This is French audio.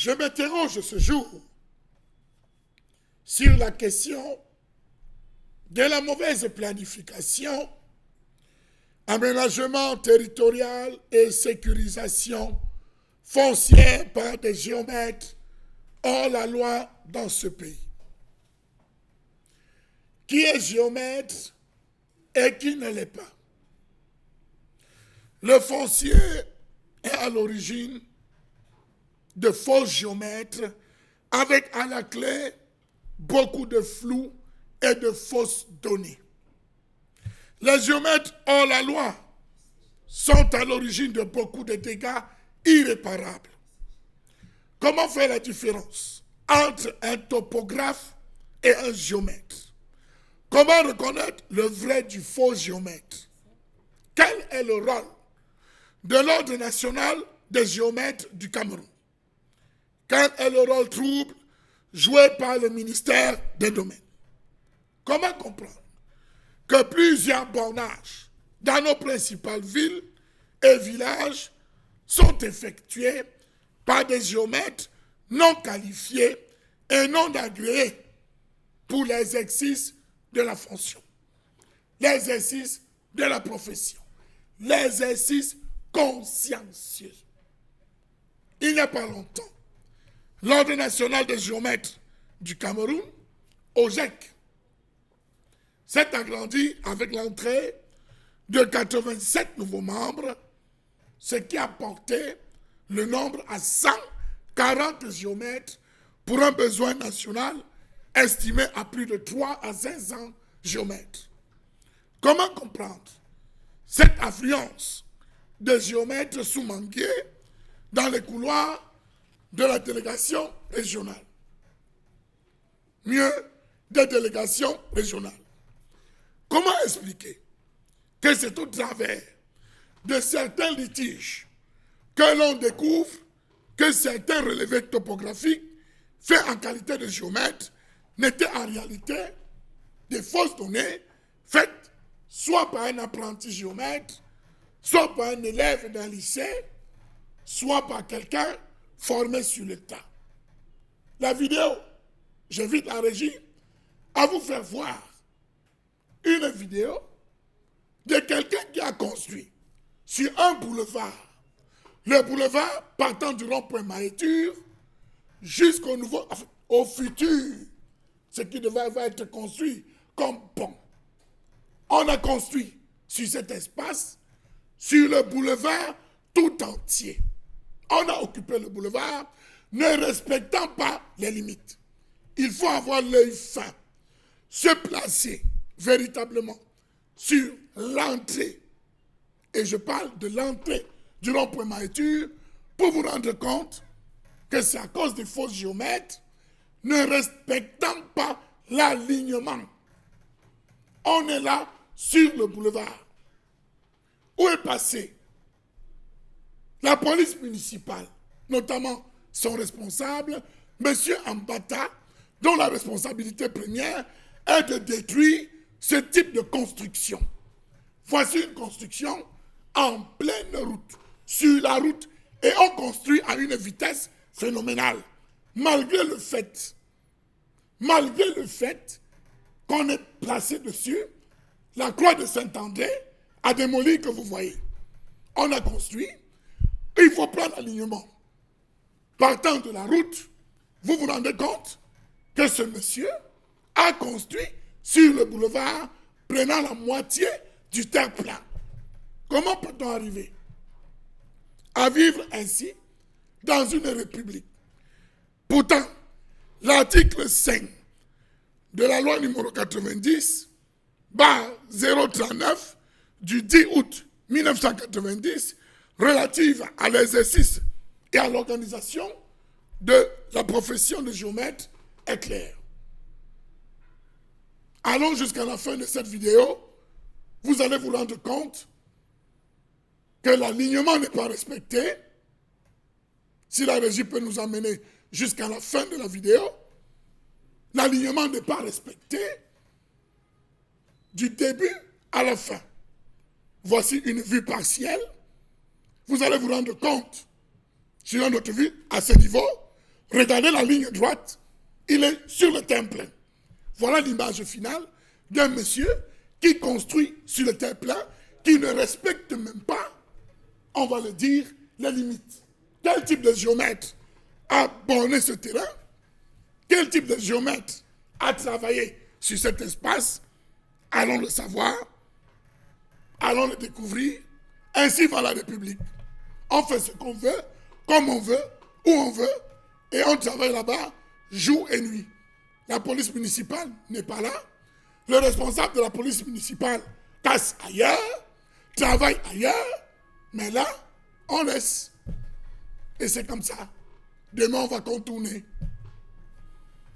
Je m'interroge ce jour sur la question de la mauvaise planification, aménagement territorial et sécurisation foncière par des géomètres hors la loi dans ce pays. Qui est géomètre et qui ne l'est pas? Le foncier est à l'origine de faux géomètres avec à la clé beaucoup de flou et de fausses données. Les géomètres hors la loi sont à l'origine de beaucoup de dégâts irréparables. Comment faire la différence entre un topographe et un géomètre? Comment reconnaître le vrai du faux géomètre? Quel est le rôle de l'Ordre national des géomètres du Cameroun? Quel est le rôle trouble joué par le ministère des Domaines? Comment comprendre que plusieurs bornages dans nos principales villes et villages sont effectués par des géomètres non qualifiés et non agréés pour l'exercice de la fonction, l'exercice de la profession, l'exercice consciencieux? Il n'y a pas longtemps, l'Ordre national des géomètres du Cameroun, OGEC, s'est agrandi avec l'entrée de 87 nouveaux membres, ce qui a porté le nombre à 140 géomètres pour un besoin national estimé à plus de 3 à 500 géomètres. Comment comprendre cette affluence de géomètres sous-mangués dans les couloirs de la délégation régionale? Mieux, des délégations régionales. Comment expliquer que c'est au travers de certains litiges que l'on découvre que certains relevés topographiques faits en qualité de géomètre n'étaient en réalité des fausses données faites soit par un apprenti géomètre, soit par un élève d'un lycée, soit par quelqu'un formé sur le tas? La vidéo, j'invite la régie à vous faire voir une vidéo de quelqu'un qui a construit sur un boulevard, le boulevard partant du rond-point Mahéture jusqu'au nouveau, au futur, ce qui devait être construit comme pont. On a construit sur cet espace, sur le boulevard tout entier. On a occupé le boulevard ne respectant pas les limites. Il faut avoir l'œil fin, se placer véritablement sur l'entrée, et je parle de l'entrée du rond-point Mahéture, pour vous rendre compte que c'est à cause des fausses géomètres ne respectant pas l'alignement. On est là sur le boulevard. Où est passé la police municipale, notamment son responsable, M. Ambata, dont la responsabilité première est de détruire ce type de construction? Voici une construction en pleine route, sur la route, et on construit à une vitesse phénoménale, malgré le fait qu'on ait placé dessus la croix de Saint-André à démolir que vous voyez. On a construit, il faut prendre l'alignement. Partant de la route, vous vous rendez compte que ce monsieur a construit sur le boulevard, prenant la moitié du terre-plein. Comment peut-on arriver à vivre ainsi dans une république? Pourtant, l'article 5 de la loi numéro 90/039 du 10 août 1990 relative à l'exercice et à l'organisation de la profession de géomètre est clair. Allons jusqu'à la fin de cette vidéo, vous allez vous rendre compte que l'alignement n'est pas respecté. Si la régie peut nous emmener jusqu'à la fin de la vidéo, l'alignement n'est pas respecté du début à la fin. Voici une vue partielle. Vous allez vous rendre compte, sur notre vue, à ce niveau, Regardez la ligne droite, il est sur le terre-plein. Voilà l'image finale d'un monsieur qui construit sur le terre-plein, qui ne respecte même pas, on va le dire, les limites. Quel type de géomètre a borné ce terrain? Quel type de géomètre a travaillé sur cet espace? Allons le savoir, allons le découvrir. Ainsi va la République. On fait ce qu'on veut, comme on veut, où on veut, et on travaille là-bas jour et nuit. La police municipale n'est pas là. Le responsable de la police municipale casse ailleurs, travaille ailleurs, mais là, on laisse. Et c'est comme ça. Demain, on va contourner.